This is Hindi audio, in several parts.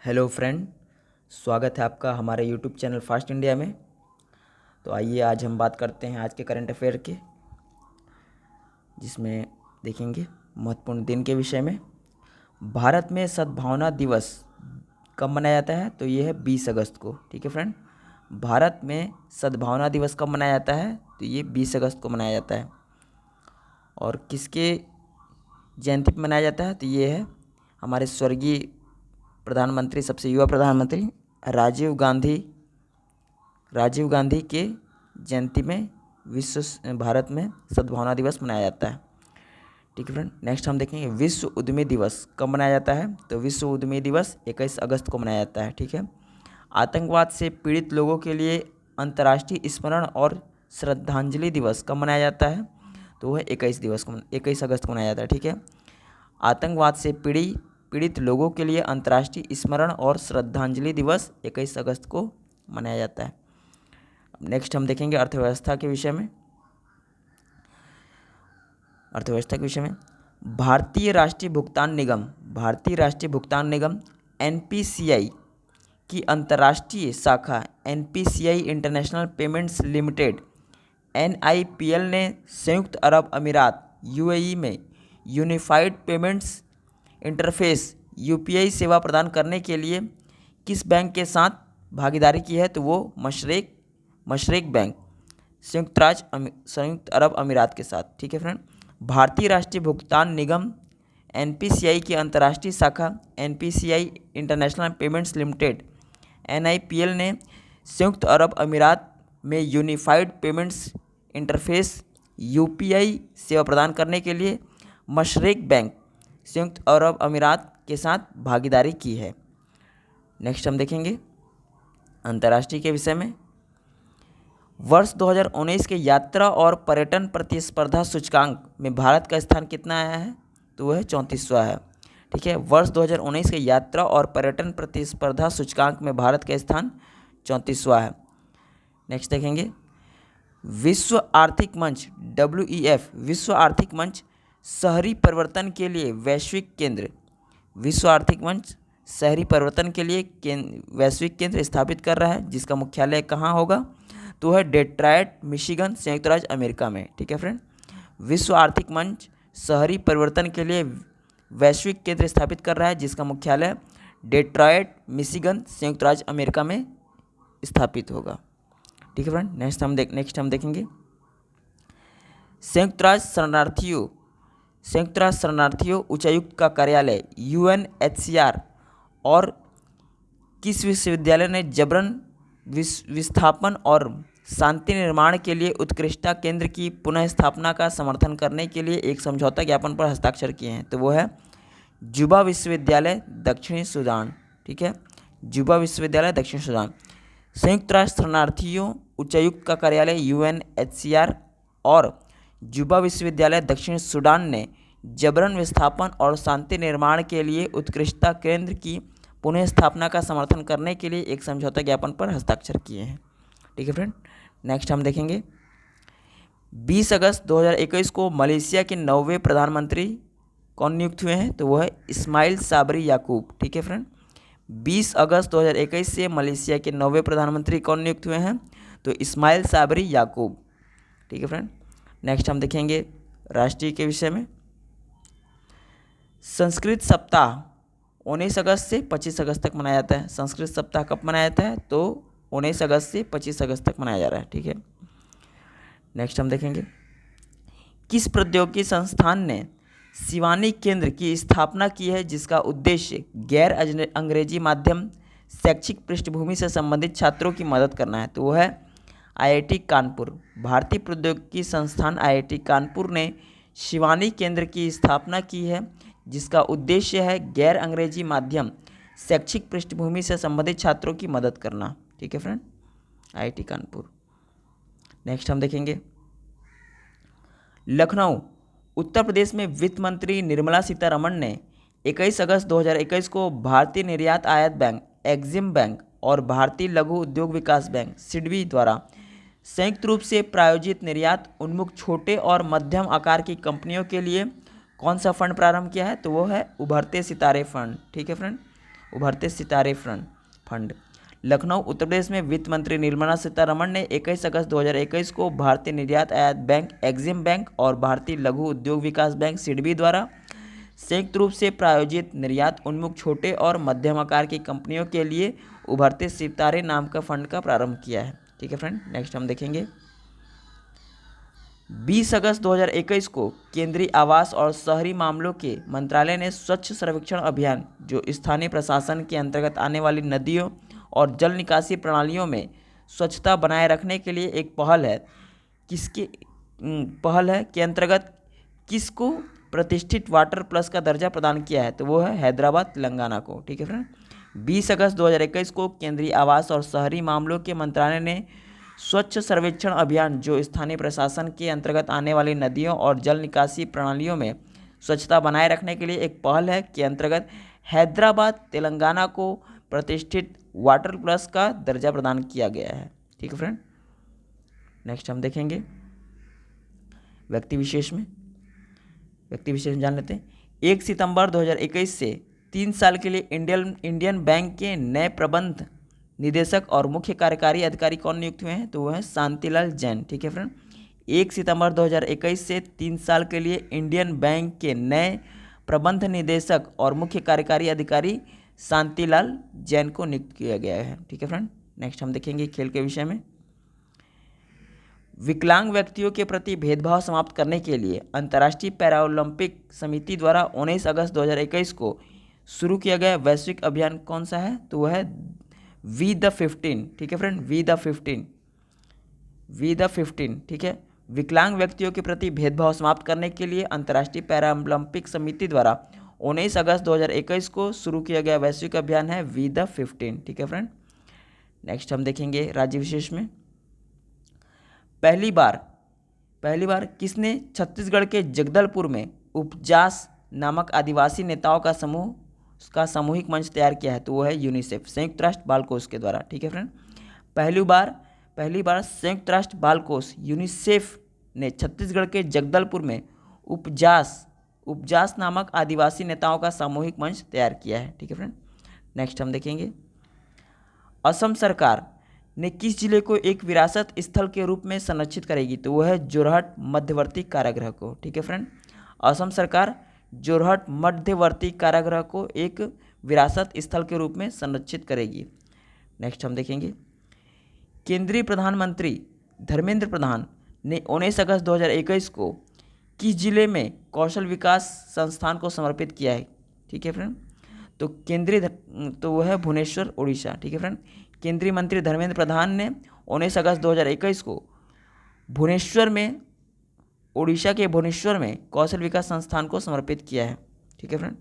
हेलो फ्रेंड, स्वागत है आपका हमारे यूट्यूब चैनल फास्ट इंडिया में। तो आइए आज हम बात करते हैं आज के करंट अफेयर के, जिसमें देखेंगे महत्वपूर्ण दिन के विषय में। भारत में सद्भावना दिवस कब मनाया जाता है? तो ये है 20 अगस्त को। ठीक है फ्रेंड, भारत में सद्भावना दिवस कब मनाया जाता है? तो ये 20 अगस्त को मनाया जाता है। और किसके जयंती पर मनाया जाता है? तो ये है हमारे स्वर्गीय प्रधानमंत्री, सबसे युवा प्रधानमंत्री राजीव गांधी के जयंती में भारत में सद्भावना दिवस मनाया जाता है। ठीक है फ्रेंड, नेक्स्ट हम देखेंगे विश्व उद्यमी दिवस कब मनाया जाता है? तो विश्व उद्यमी दिवस 21 अगस्त को मनाया जाता है। ठीक है, आतंकवाद से पीड़ित लोगों के लिए अंतर्राष्ट्रीय स्मरण और श्रद्धांजलि दिवस कब मनाया जाता है? तो वह 21 अगस्त को मनाया जाता है। ठीक है, आतंकवाद से पीड़ित लोगों के लिए अंतर्राष्ट्रीय स्मरण और श्रद्धांजलि दिवस 21 अगस्त को मनाया जाता है। नेक्स्ट हम देखेंगे अर्थव्यवस्था के विषय में। भारतीय राष्ट्रीय भुगतान निगम एनपीसीआई की अंतर्राष्ट्रीय शाखा NPCI international payments limited NIPL ने संयुक्त अरब अमीरात यूएई में यूनिफाइड पेमेंट्स इंटरफेस यूपीआई सेवा प्रदान करने के लिए किस बैंक के साथ भागीदारी की है? तो वो मशरेक बैंक, संयुक्त अरब अमीरात के साथ। ठीक है फ्रेंड, भारतीय राष्ट्रीय भुगतान निगम एनपीसीआई की अंतर्राष्ट्रीय शाखा NPCI international payments limited NIPL ने संयुक्त अरब अमीरात में यूनिफाइड पेमेंट्स इंटरफेस यूपीआई सेवा प्रदान करने के लिए मशरेक बैंक, संयुक्त अरब अमीरात के साथ भागीदारी की है। नेक्स्ट हम देखेंगे अंतर्राष्ट्रीय के विषय में। वर्ष 2019 के यात्रा और पर्यटन प्रतिस्पर्धा सूचकांक में भारत का स्थान कितना आया है? तो वह 34वां है। ठीक है, वर्ष 2019 के यात्रा और पर्यटन प्रतिस्पर्धा सूचकांक में भारत का स्थान 34वां है। नेक्स्ट देखेंगे विश्व आर्थिक मंच WEF, विश्व आर्थिक मंच शहरी परिवर्तन के लिए वैश्विक केंद्र, विश्व आर्थिक मंच शहरी परिवर्तन के लिए वैश्विक केंद्र स्थापित कर रहा है, जिसका मुख्यालय कहाँ होगा? तो है डेट्रॉयट, मिशिगन, संयुक्त राज्य अमेरिका में। ठीक है फ्रेंड, विश्व आर्थिक मंच शहरी परिवर्तन के लिए वैश्विक केंद्र स्थापित कर रहा है, जिसका मुख्यालय डेट्रॉयट, मिशिगन, संयुक्त राज्य अमेरिका में स्थापित होगा। ठीक है फ्रेंड, नेक्स्ट हम देखेंगे संयुक्त राष्ट्र शरणार्थियों उच्चायुक्त का कार्यालय UNHCR और किस विश्वविद्यालय ने जबरन विस्थापन और शांति निर्माण के लिए उत्कृष्टता केंद्र की पुनः स्थापना का समर्थन करने के लिए एक समझौता ज्ञापन पर हस्ताक्षर किए हैं? तो वो है जुबा विश्वविद्यालय, दक्षिणी सूडान। ठीक है, जुबा विश्वविद्यालय, दक्षिण सूडान। संयुक्त राष्ट्र शरणार्थियों उच्चायुक्त का कार्यालय UNHCR और जुबा विश्वविद्यालय, दक्षिण सूडान ने जबरन विस्थापन और शांति निर्माण के लिए उत्कृष्टता केंद्र की पुनः स्थापना का समर्थन करने के लिए एक समझौता ज्ञापन पर हस्ताक्षर किए हैं। ठीक है फ्रेंड, नेक्स्ट हम देखेंगे 20 अगस्त 2021 को मलेशिया के 9वें प्रधानमंत्री कौन नियुक्त हुए हैं? तो वो है इस्माइल साबरी याकूब। ठीक है फ्रेंड, 20 अगस्त 2021 से मलेशिया के 9वें प्रधानमंत्री कौन नियुक्त हुए हैं? तो इस्माइल साबरी याकूब। ठीक है फ्रेंड, नेक्स्ट हम देखेंगे राष्ट्रीय के विषय में। संस्कृत सप्ताह 19 अगस्त से 25 अगस्त तक मनाया जाता है। संस्कृत सप्ताह कब मनाया जाता है? तो 19 अगस्त से 25 अगस्त तक मनाया जा रहा है। ठीक है, नेक्स्ट हम देखेंगे किस प्रौद्योगिकी संस्थान ने शिवानी केंद्र की स्थापना की है, जिसका उद्देश्य गैर अंग्रेजी माध्यम शैक्षिक पृष्ठभूमि से संबंधित छात्रों की मदद करना है? तो वो है IIT कानपुर। भारतीय प्रौद्योगिकी संस्थान IIT कानपुर ने शिवानी केंद्र की स्थापना की है, जिसका उद्देश्य है गैर अंग्रेजी माध्यम शैक्षिक पृष्ठभूमि से संबंधित छात्रों की मदद करना। ठीक है फ्रेंड, IIT कानपुर। नेक्स्ट हम देखेंगे लखनऊ उत्तर प्रदेश में वित्त मंत्री निर्मला सीतारमण ने 21 अगस्त 2021 को भारतीय निर्यात आयात बैंक एग्जिम बैंक और भारतीय लघु उद्योग विकास बैंक सिडबी द्वारा संयुक्त रूप से प्रायोजित निर्यात उन्मुख छोटे और मध्यम आकार की कंपनियों के लिए कौन सा फंड प्रारंभ किया है? तो वो है उभरते सितारे फंड। ठीक है फ्रेंड, उभरते सितारे फंड। लखनऊ उत्तर प्रदेश में वित्त मंत्री निर्मला सीतारमण ने 21 अगस्त 2021 को भारतीय निर्यात आयात बैंक एग्जिम बैंक और भारतीय लघु उद्योग विकास बैंक सिडबी द्वारा संयुक्त रूप से प्रायोजित निर्यात उन्मुख छोटे और मध्यम आकार की कंपनियों के लिए उभरते सितारे नाम का फंड का प्रारंभ किया है। ठीक है फ्रेंड, नेक्स्ट हम देखेंगे 20 अगस्त 2021 को केंद्रीय आवास और शहरी मामलों के मंत्रालय ने स्वच्छ सर्वेक्षण अभियान, जो स्थानीय प्रशासन के अंतर्गत आने वाली नदियों और जल निकासी प्रणालियों में स्वच्छता बनाए रखने के लिए एक पहल है के अंतर्गत किसको प्रतिष्ठित वाटर प्लस का दर्जा प्रदान किया है, तो वो है हैदराबाद तेलंगाना को। ठीक है फ्रेंड, 20 अगस्त 2021 को केंद्रीय आवास और शहरी मामलों के मंत्रालय ने स्वच्छ सर्वेक्षण अभियान, जो स्थानीय प्रशासन के अंतर्गत आने वाली नदियों और जल निकासी प्रणालियों में स्वच्छता बनाए रखने के लिए एक पहल है के अंतर्गत हैदराबाद तेलंगाना को प्रतिष्ठित वाटर प्लस का दर्जा प्रदान किया गया है। ठीक है फ्रेंड, नेक्स्ट हम देखेंगे व्यक्ति विशेष में जान लेते हैं। 1 सितंबर 2021 से 3 साल के लिए इंडियन बैंक के नए प्रबंध निदेशक और मुख्य कार्यकारी अधिकारी कौन नियुक्त हुए हैं, तो वो है शांतिलाल जैन। ठीक है फ्रेंड, 1 सितंबर 2021 से 3 साल के लिए इंडियन बैंक के नए प्रबंध निदेशक और मुख्य कार्यकारी अधिकारी शांतिलाल जैन को नियुक्त किया गया है। ठीक है फ्रेंड, नेक्स्ट हम देखेंगे खेल के विषय में। विकलांग व्यक्तियों के प्रति भेदभाव समाप्त करने के लिए अंतर्राष्ट्रीय पैरालंपिक समिति द्वारा 19 अगस्त 2021 को शुरू किया गया वैश्विक अभियान कौन सा है, तो वह है वी द 15। ठीक है फ्रेंड, वी द 15। ठीक है, विकलांग व्यक्तियों के प्रति भेदभाव समाप्त करने के लिए अंतर्राष्ट्रीय पैरालंपिक समिति द्वारा 19 अगस्त 2021 को शुरू किया गया वैश्विक अभियान है वी द 15। ठीक है फ्रेंड, नेक्स्ट हम देखेंगे राज्य विशेष में। पहली बार किसने छत्तीसगढ़ के जगदलपुर में उपजास नामक आदिवासी नेताओं का सामूहिक मंच तैयार किया है, तो वो है यूनिसेफ, संयुक्त राष्ट्र बाल कोष के द्वारा। ठीक है फ्रेंड, पहली बार संयुक्त राष्ट्र बाल कोष यूनिसेफ ने छत्तीसगढ़ के जगदलपुर में उपजास नामक आदिवासी नेताओं का सामूहिक मंच तैयार किया है। ठीक है फ्रेंड, नेक्स्ट हम देखेंगे असम सरकार ने किस जिले को एक विरासत स्थल के रूप में संरक्षित करेगी, तो वह है जोरहट मध्यवर्ती कारागृह को। ठीक है फ्रेंड, असम सरकार जोरहट मध्यवर्ती कारागृह को एक विरासत स्थल के रूप में संरक्षित करेगी। नेक्स्ट हम देखेंगे केंद्रीय प्रधानमंत्री धर्मेंद्र प्रधान ने 19 अगस्त 2021 को किस जिले में कौशल विकास संस्थान को समर्पित किया है। ठीक है फ्रेंड, तो वह है भुवनेश्वर, उड़ीसा। ठीक है फ्रेंड, केंद्रीय मंत्री धर्मेंद्र प्रधान ने 19 अगस्त 2021 को उड़ीसा के भुवनेश्वर में कौशल विकास संस्थान को समर्पित किया है। ठीक है फ्रेंड,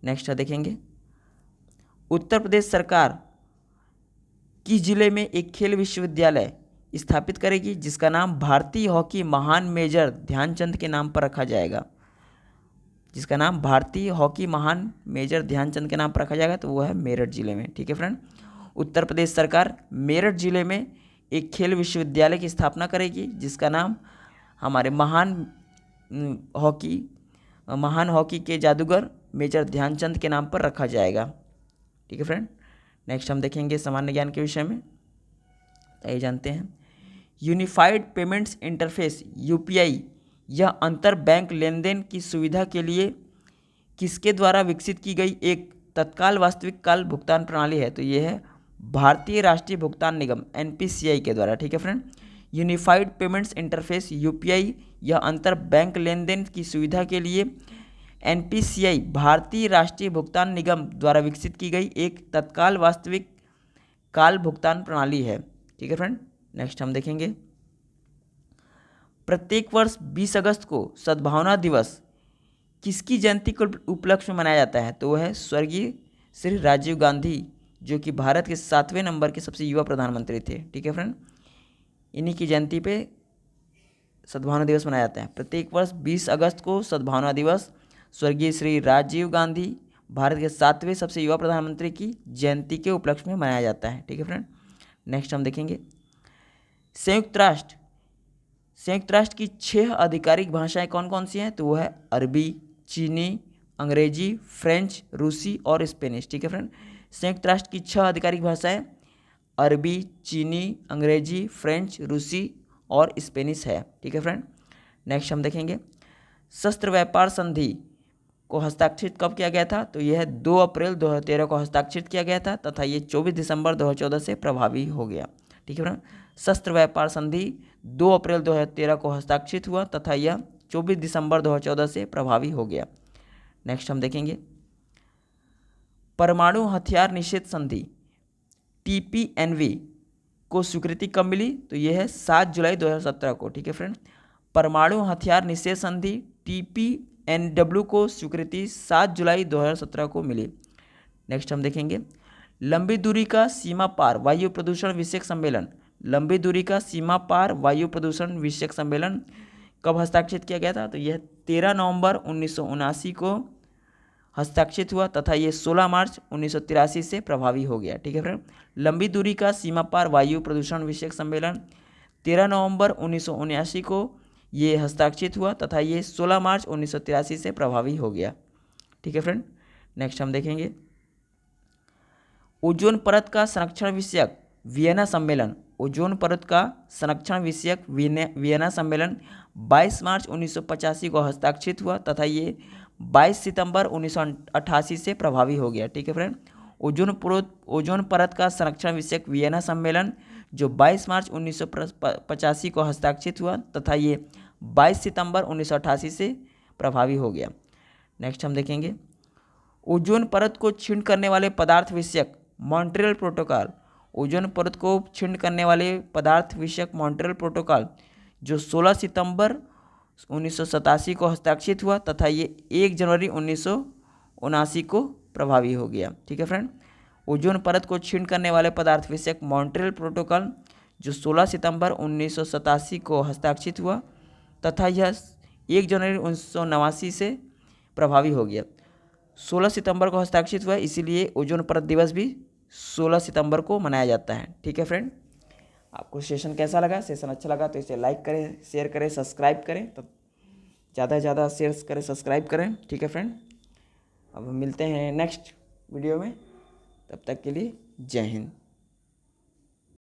नेक्स्ट देखेंगे उत्तर प्रदेश सरकार किस जिले में एक खेल विश्वविद्यालय स्थापित करेगी जिसका नाम भारतीय हॉकी महान मेजर ध्यानचंद के नाम पर रखा जाएगा। तो वो है मेरठ जिले में। ठीक है फ्रेंड, उत्तर प्रदेश सरकार मेरठ जिले में एक खेल विश्वविद्यालय की स्थापना करेगी जिसका नाम हमारे महान हॉकी के जादूगर मेजर ध्यानचंद के नाम पर रखा जाएगा। ठीक है फ्रेंड, नेक्स्ट हम देखेंगे सामान्य ज्ञान के विषय में। आइए जानते हैं यूनिफाइड पेमेंट्स इंटरफेस यूपीआई यह अंतर बैंक लेन देन की सुविधा के लिए किसके द्वारा विकसित की गई एक तत्काल वास्तविक काल भुगतान प्रणाली है, तो ये है भारतीय राष्ट्रीय भुगतान निगम एनपीसीआई के द्वारा। ठीक है friend, unified payments interface UPI यह अंतर बैंक लेन देन की सुविधा के लिए एनपीसीआई भारतीय राष्ट्रीय भुगतान निगम द्वारा विकसित की गई एक तत्काल वास्तविक काल भुगतान प्रणाली है। ठीक है फ्रेंड, नेक्स्ट हम देखेंगे प्रत्येक वर्ष 20 अगस्त को सद्भावना दिवस किसकी जयंती के उपलक्ष्य में मनाया जाता है, तो वह है स्वर्गीय श्री राजीव गांधी, जो कि भारत के 7वें नंबर के सबसे युवा प्रधानमंत्री थे। ठीक है फ्रेंड, इन्हीं की जयंती पे सद्भावना दिवस मनाया जाता है। प्रत्येक वर्ष 20 अगस्त को सद्भावना दिवस स्वर्गीय श्री राजीव गांधी, भारत के 7वें सबसे युवा प्रधानमंत्री की जयंती के उपलक्ष्य में मनाया जाता है। ठीक है फ्रेंड, नेक्स्ट हम देखेंगे संयुक्त राष्ट्र की 6 आधिकारिक भाषाएं कौन कौन सी हैं, तो वो है अरबी, चीनी, अंग्रेजी, फ्रेंच, रूसी और स्पेनिश। ठीक है फ्रेंड। संयुक्त राष्ट्र की 6 आधिकारिक भाषाएं अरबी, चीनी, अंग्रेजी, फ्रेंच, रूसी और स्पेनिश है। ठीक है फ्रेंड। नेक्स्ट हम देखेंगे शस्त्र व्यापार संधि को हस्ताक्षरित कब किया गया था? तो यह 2 अप्रैल 2013 को हस्ताक्षरित किया गया था तथा ये 24 दिसंबर 2014 से प्रभावी हो गया। ठीक है फ्रेंड। शस्त्र व्यापार संधि 2 अप्रैल 2013 को हस्ताक्षरित हुआ तथा यह 24 दिसंबर 2014 से प्रभावी हो गया। नेक्स्ट हम देखेंगे परमाणु हथियार निषेध संधि TPNV को स्वीकृति कब मिली? तो यह है 7 जुलाई 2017 को। ठीक है फ्रेंड। परमाणु हथियार निषेध संधि TPNW को स्वीकृति 7 जुलाई 2017 को मिली। नेक्स्ट हम देखेंगे लंबी दूरी का सीमा पार वायु प्रदूषण विषयक सम्मेलन। लंबी दूरी का सीमा पार वायु प्रदूषण विषयक सम्मेलन कब हस्ताक्षरित किया गया था? तो यह 13 नवंबर 1979 को हस्ताक्षरित हुआ तथा ये 16 मार्च 1983 से प्रभावी हो गया। ठीक है फ्रेंड। लंबी दूरी का सीमा पार वायु प्रदूषण विषयक सम्मेलन 13 नवंबर 1979 को ये हस्ताक्षरित हुआ तथा ये 16 मार्च 1983 से प्रभावी हो गया। ठीक है फ्रेंड। नेक्स्ट हम देखेंगे ओजोन परत का संरक्षण विषयक वियना सम्मेलन। ओजोन परत का संरक्षण विषयक वियना सम्मेलन 22 मार्च 1985 को हस्ताक्षरित हुआ तथा ये 22 सितंबर 1988 से प्रभावी हो गया। ठीक है फ्रेंड। ओजोन परत का संरक्षण विषयक वियना सम्मेलन जो 22 मार्च 1985 को हस्ताक्षरित हुआ तथा ये 22 सितंबर 1988 से प्रभावी हो गया। नेक्स्ट हम देखेंगे ओजोन परत को क्षीण करने वाले पदार्थ विषयक मॉन्ट्रियल प्रोटोकॉल। ओजोन परत को क्षीण करने वाले पदार्थ विषयक मॉन्ट्रियल प्रोटोकॉल जो 16 सितंबर 1987 को हस्ताक्षरित हुआ तथा ये 1 जनवरी 1979 को प्रभावी हो गया। ठीक है फ्रेंड। ओजोन परत को क्षीण करने वाले पदार्थ विषयक मॉन्ट्रियल प्रोटोकॉल जो 16 सितंबर 1987 को हस्ताक्षरित हुआ तथा यह 1 जनवरी 1989 से प्रभावी हो गया। 16 सितंबर को हस्ताक्षरित हुआ इसीलिए ओजोन परत दिवस भी 16 सितंबर को मनाया जाता है। ठीक है फ्रेंड। आपको सेशन कैसा लगा? सेशन अच्छा लगा तो इसे लाइक करें, शेयर करें, सब्सक्राइब करें। तो ज़्यादा से ज़्यादा शेयर करें, सब्सक्राइब करें। ठीक है फ्रेंड। अब हम मिलते हैं नेक्स्ट वीडियो में, तब तक के लिए जय हिंद।